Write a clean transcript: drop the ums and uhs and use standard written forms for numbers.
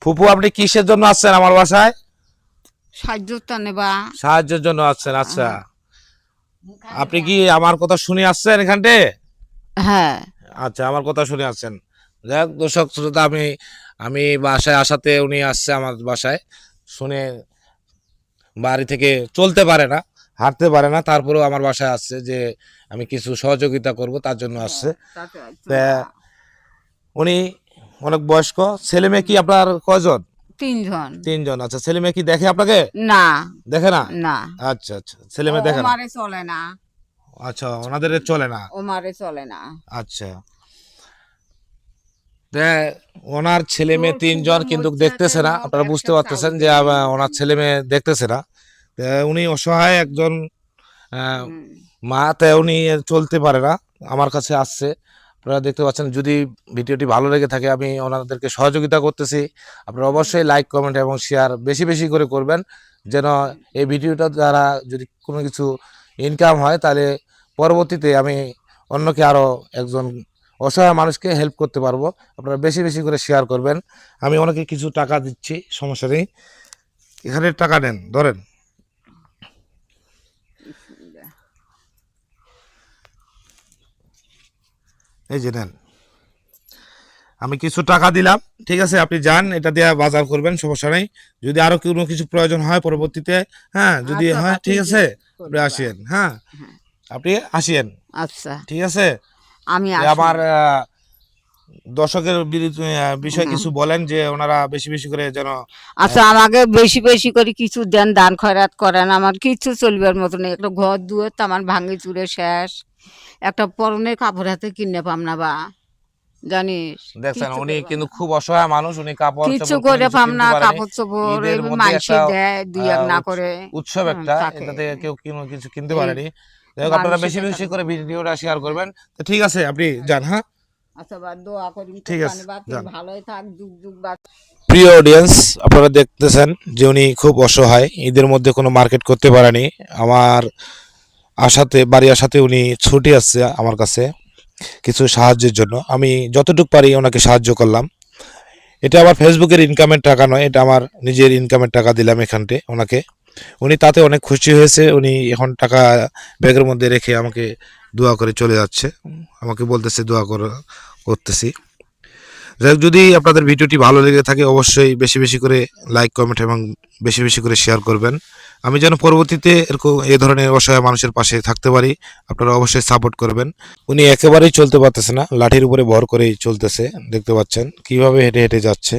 ফুপু আপনি কিসের জন্য আসছেন আমার বাসায়? সাহায্যের জন্য আসছেন। আচ্ছা, আপনি কি আমার কথা শুনে আসছেন এখানটে? হ্যাঁ। আচ্ছা, আমার কথা শুনে আসছেন। যাই হোক দর্শক শ্রোতা, আমি আমি বাসায় আসাতে উনি আসছে আমার বাসায়। শুনে বাড়ি থেকে চলতে পারে না, হাঁটতে পারে না, তারপরেও আমার বাসায় আসছে যে আমি কিছু সহযোগিতা করব, তার জন্য আসছে। তা উনি অনেক বয়স্ক। ছেলে মেয়ে কি আপনার কয়জন? 3 জন। 3 জন। আচ্ছা, ছেলে মেয়ে কি দেখে আপনাকে? না। দেখে না? না। আচ্ছা আচ্ছা, ছেলে মেয়ে দেখে না। ওমারে চলে না। আচ্ছা, ওনাদের চলে না। ওমারে চলে না। আচ্ছা, ওনার ছেলে মেয়ে 3 জন কিন্তু দেখতেছে না। আপনারা বুঝতে পারতেছেন যে ওনার ছেলে মেয়ে দেখতেছে না। উনি অসহায় একজন মা, তাই উনি চলতে পারে না, আমার কাছে আসছে। আপনারা দেখতে পাচ্ছেন। যদি ভিডিওটি ভালো লেগে থাকে, আমি ওনাদেরকে সহযোগিতা করতেছি, আপনারা অবশ্যই লাইক কমেন্ট এবং শেয়ার বেশি বেশি করে করবেন, যেন এই ভিডিওটা দ্বারা যদি কোনো কিছু ইনকাম হয়, তাহলে পরবর্তীতে আমি অন্যকে আরও একজন অসহায় মানুষকে হেল্প করতে পারবো। আপনারা বেশি বেশি করে শেয়ার করবেন। আমি অনেকে কিছু টাকা দিচ্ছি, সমস্যা নেই। এখানে টাকা নেন, ধরেন। এই যে নেন, আমি কিছু টাকা দিলাম, ঠিক আছে? আপনি যান, এটা দিয়ে বাজার করবেন, সমস্যা নেই। যদি আরো কোনো কিছু প্রয়োজন হয় পরবর্তীতে, হ্যাঁ, যদি হয়, ঠিক আছে, আপনি আসেন। হ্যাঁ, আপনি আসেন। আচ্ছা, ঠিক আছে। আমি আমার দর্শকের বিষয়ে কিছু বলেন, যে ওনারা বেশি বেশি করে যেন। আচ্ছা, আমাকে বেশি বেশি করে কিছু দেন, দান খয়রাত করেন। আমার কিছু চলবার মতো নেই। একটা ঘর দুয়ার তো আমার ভাঙে চুরে শেষ। একটা পরনের কাপড় হাতে কিনে পাম না বা জানিস। দেখছেন, উনি কিন্তু খুব অসহায় মানুষ। উনি কাপড় কিছু চোপড় করে পাম না, কিনতে পারেনি। কাপড় চোপড় ঈদের মধ্যে মাইসে একটা দেয় দুই এক না করে উৎসব একটা, থাকে। এটাতে কেউ কিছু কিনতে এই পারেনি। যাই হোক, আপনারা বেশি বেশি করে ভিডিওটা শেয়ার করবেন। তো ঠিক আছে, আপনি যান। হ্যাঁ, আচ্ছা, বা দোয়া করি ঠিক আছে, যান। ভালোই থাক, যুগ যুগ বা। প্রিয় অডিয়েন্স, আপনারা দেখতেছেন যে উনি খুব অসহায়, ঈদের মধ্যে কোনো মার্কেট করতে পারেনি। আমার বাড়ি আসাতে উনি ছুটি আসছে আমার কাছে কিছু সাহায্যের জন্য। আমি যতটুকু পারি ওনাকে সাহায্য করলাম। এটা আমার ফেসবুকের ইনকামের টাকা নয়, এটা আমার নিজের ইনকামের টাকা দিলাম এখানটে ওনাকে। উনি তাতে অনেক খুশি হয়েছে। উনি এখন টাকা ব্যাগের মধ্যে রেখে আমাকে দোয়া করে চলে যাচ্ছে, আমাকে বলতেছে দোয়া করতেছি। যাই হোক, যদি আপনাদের ভিডিওটি ভালো লেগে থাকে, অবশ্যই বেশি বেশি করে লাইক কমেন্ট এবং বেশি বেশি করে শেয়ার করবেন। আমি যেন পরবর্তীতে এরকম এই ধরনের অসহায় মানুষের পাশে থাকতে পারি, আপনারা অবশ্যই সাপোর্ট করবেন। উনি একেবারেই চলতে পারতেছে না, লাঠির উপরে ভর করেই চলতেছে। দেখতে পাচ্ছেন কিভাবে হেঁটে হেঁটে যাচ্ছে।